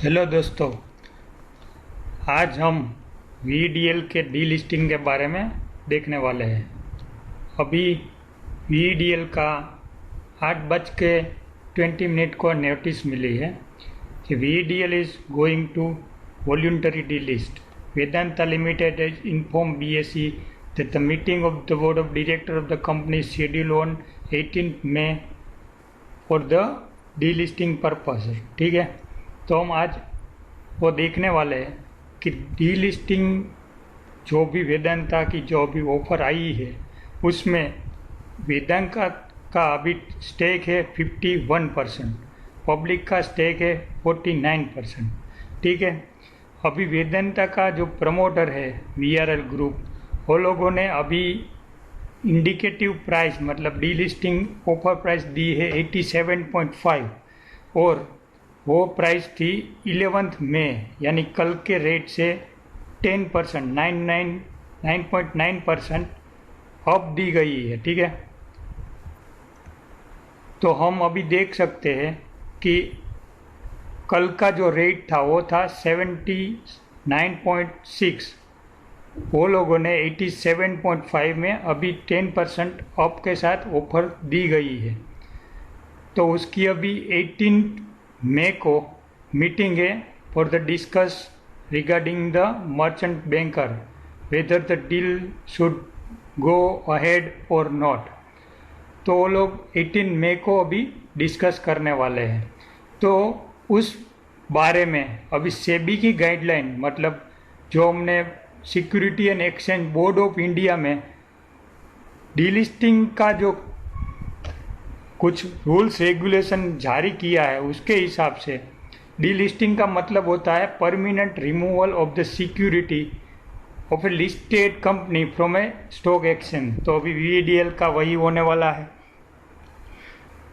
Hello दोस्तों, आज हम VDL के डीलिस्टिंग के बारे में देखने वाले हैं। अभी VDL का 8:20 को नोटिस मिली है कि VDL is going to voluntary delist. Vedanta limited has informed BSE that the meeting of the board of directors of the company is scheduled on 18th May for the delisting purpose। ठीक है, तो हम आज वो देखने वाले हैं कि डीलिस्टिंग जो भी वेदांता की जो भी ऑफर आई है उसमें वेदांता का अभी स्टेक है 51%, पब्लिक का स्टेक है 49%। ठीक है, अभी वेदांता का जो प्रमोटर है VRL ग्रुप, वो लोगों ने अभी इंडिकेटिव प्राइस मतलब डीलिस्टिंग ऑफर प्राइस दी है 87.5 और वो प्राइस थी 11 मई यानी कल के रेट से 10% 9.9% अप दी गई है। ठीक है, तो हम अभी देख सकते हैं कि कल का जो रेट था वो था 79.6, वो लोगों ने 87.5 में अभी 10% अप के साथ ऑफर दी गई है। तो उसकी अभी 18 मई को मीटिंग है for the discuss regarding the merchant banker whether the deal should go ahead और नॉट। तो वो लोग 18 मई को अभी डिस्कस करने वाले हैं। तो उस बारे में अभी सेबी की गाइडलाइन मतलब जो हमने security and exchange board of India में डीलिस्टिंग का जो कुछ रूल्स रेगुलेशन जारी किया है उसके हिसाब से डीलिस्टिंग का मतलब होता है permanent removal of the security of A listed company from A stock exchange. तो अभी VDL का वही होने वाला है।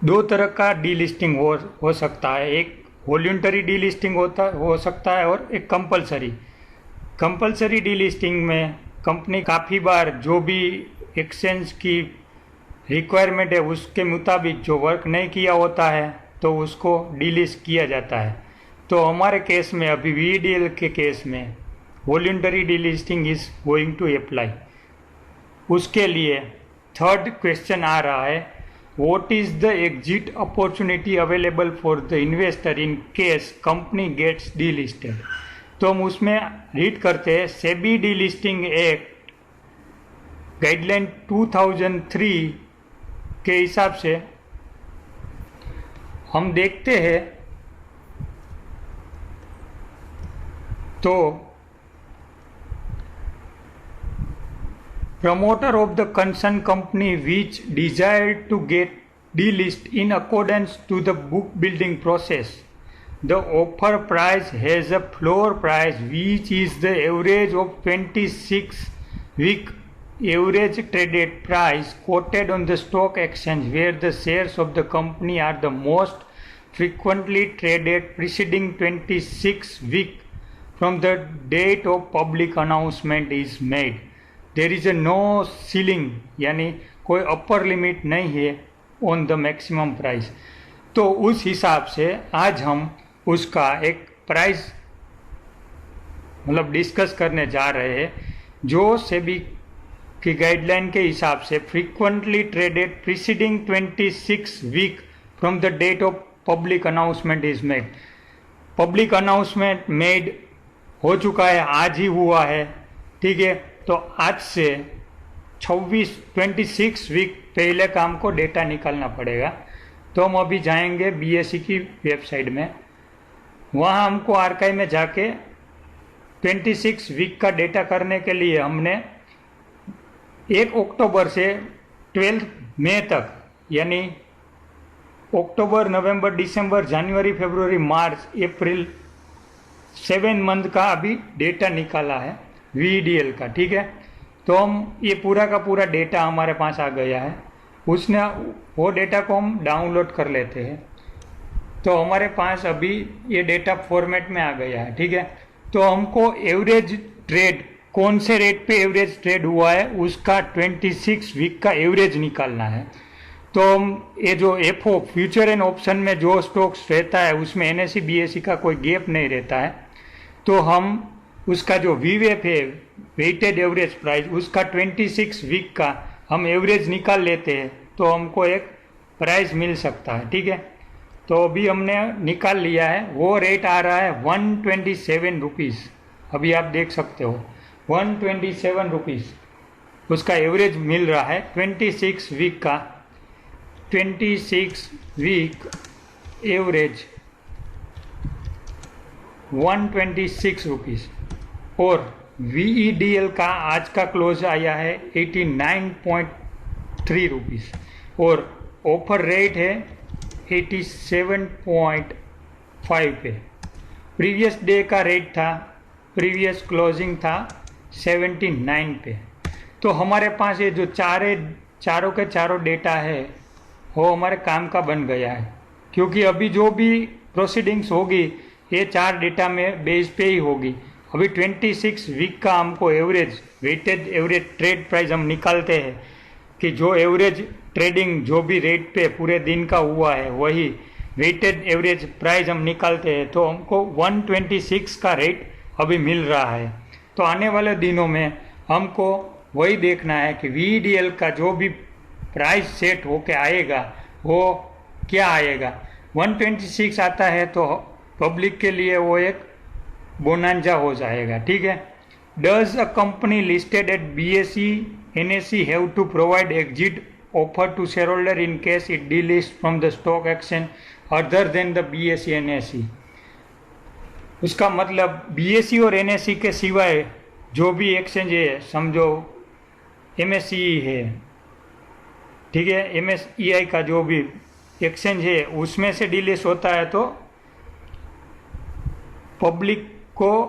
दो तरह का डीलिस्टिंग हो सकता है, एक वॉल्यूंटरी डीलिस्टिंग हो सकता है और एक कंपलसरी डीलिस्टिंग में कंपनी काफ़ी बार जो भी एक्सचेंज की रिक्वायरमेंट है उसके मुताबिक जो वर्क नहीं किया होता है तो उसको डीलिस्ट किया जाता है। तो हमारे केस में अभी VDL के केस में voluntary delisting is going to apply. उसके लिए थर्ड क्वेश्चन आ रहा है, what is the exit opportunity available for the investor in case company gets delisted. तो हम उसमें रीड करते हैं सेबी डीलिस्टिंग एक्ट गाइडलाइन 2003 के हिसाब से हम देखते हैं तो promoter of the concerned company which desired to get delist in accordance to the book building process, the offer price has a floor price which is the average of 26-week average traded price quoted on the stock exchange where the shares of the company are the most frequently traded preceding 26 week from the date of public announcement is made. There is a no ceiling यानी कोई upper limit नहीं है on the maximum price. तो उस हिसाब से आज हम उसका एक प्राइस मतलब डिस्कस करने जा रहे हैं जो सेबी की गाइडलाइन के हिसाब से frequently traded preceding 26 week from the date of public announcement is made. Public announcement made हो चुका है, आज ही हुआ है। ठीक है, तो आज से 26 वीक पहले का हमको डेटा निकालना पड़ेगा। तो हम अभी जाएंगे BSE की वेबसाइट में, वहाँ हमको आर्काइव में जाके 26 वीक का डेटा करने के लिए हमने 1 अक्टूबर से 12 मई तक यानी अक्टूबर, नवंबर, दिसंबर, जनवरी, फरवरी, मार्च, अप्रैल 7 मंथ का अभी डेटा निकाला है VDL का। ठीक है, तो हम ये पूरा का पूरा डेटा हमारे पास आ गया है, उसने वो डेटा को हम डाउनलोड कर लेते हैं। तो हमारे पास अभी ये डेटा फॉर्मेट में आ गया है। ठीक है, तो हमको एवरेज ट्रेड कौन से रेट पे एवरेज ट्रेड हुआ है उसका 26 वीक का एवरेज निकालना है। तो ये जो एफओ फ्यूचर एंड ऑप्शन में जो स्टॉक्स रहता है उसमें एनएसई बीएसई का कोई गैप नहीं रहता है। तो हम उसका जो वीवेप है, वेटेड एवरेज प्राइस, उसका 26 वीक का हम एवरेज निकाल लेते हैं तो हमको एक प्राइस मिल सकता है। ठीक है, तो अभी हमने निकाल लिया है, वो रेट आ रहा है 127 रुपीज़। अभी आप देख सकते हो 127 रुपीज़ उसका एवरेज मिल रहा है 26 वीक का। 26 वीक एवरेज 126 रुपीज़। और VEDL का आज का क्लोज आया है 89.3 रुपीज़ और ऑफर रेट है 87.5 पे। प्रीवियस डे का रेट था, प्रीवियस क्लोजिंग था 79 पे। तो हमारे पास ये जो चारों के चारों डेटा है वो हमारे काम का बन गया है, क्योंकि अभी जो भी प्रोसीडिंग्स होगी ये 4 डेटा में बेस पे ही होगी। अभी 26 वीक का हमको average, weighted average trade price हम निकालते हैं कि जो एवरेज ट्रेडिंग जो भी रेट पे पूरे दिन का हुआ है वही वेटेड एवरेज प्राइस हम निकालते हैं, तो हमको 126 का रेट अभी मिल रहा है। तो आने वाले दिनों में हमको वही देखना है कि VEDL का जो भी प्राइस सेट होके आएगा वो क्या आएगा। 126 आता है तो पब्लिक के लिए वो एक बोनांजा हो जाएगा। ठीक है। Does a company listed at BSE NSE have to provide exit offer to shareholder in case it delist from the stock exchange other than the BSE NSE। उसका मतलब BSE और NSE के सिवाय जो भी एक्सचेंज है, समझो MSCI है, ठीक है, MSCI का जो भी एक्सचेंज है उसमें से डीलिस्ट होता है तो पब्लिक को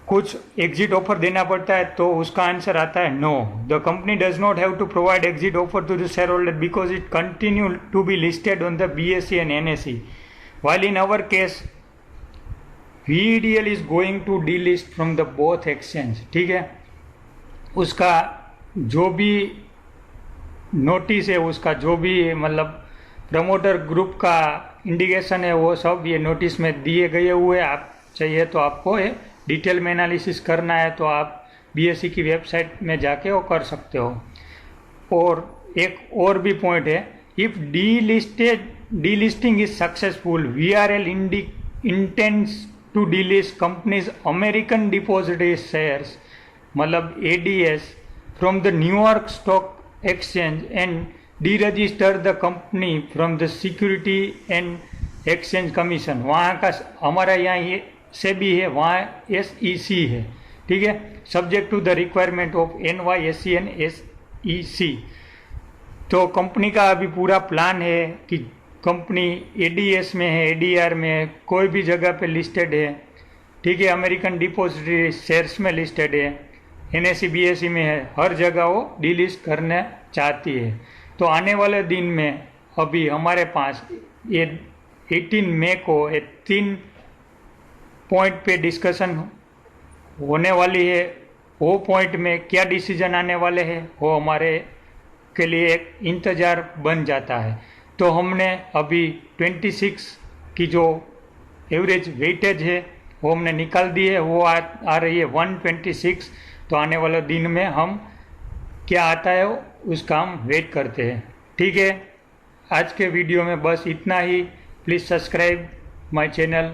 कुछ एग्जिट ऑफर देना पड़ता है। तो उसका आंसर आता है no, the company does not have to provide exit offer to the shareholder because it continue to be listed on the BSE and NSE while in our case VEDL is going to delist from the both exchange। ठीक है, उसका जो भी notice है, उसका जो भी मतलब प्रमोटर ग्रुप का इंडिकेशन है वो सब ये नोटिस में दिए गए हुए। आप चाहिए तो आपको ये डिटेल में एनालिसिस करना है तो आप BSE की वेबसाइट में जाके वो कर सकते हो। और एक और भी पॉइंट है, if delisting is successful VRL intends to delist companies American depository shares मतलब ADS from the New York stock exchange and deregister the company from the security and exchange commission. वहाँ का हमारा यहाँ ये SEBI है, वहाँ SEC है। ठीक है, subject to the requirement of NYSE and SEC। तो कंपनी का अभी पूरा प्लान है कि कंपनी ADS में है, ADR में है, कोई भी जगह पे लिस्टेड है। ठीक है, अमेरिकन डिपॉजिटरी शेयर्स में लिस्टेड है, NSE BSE में है, हर जगह वो डीलिस्ट करना चाहती है। तो आने वाले दिन में अभी हमारे पास ये 18 मई को ये 3 पॉइंट पे डिस्कशन होने वाली है। वो पॉइंट में क्या डिसीजन आने वाले हैं वो हमारे के लिए एक इंतज़ार बन जाता है। तो हमने अभी 26 की जो एवरेज वेटेज है वो हमने निकाल दी है, वो आ रही है 126। तो आने वाले दिन में हम क्या आता है उसका हम वेट करते हैं। ठीक है, आज के वीडियो में बस इतना ही। Please subscribe my channel.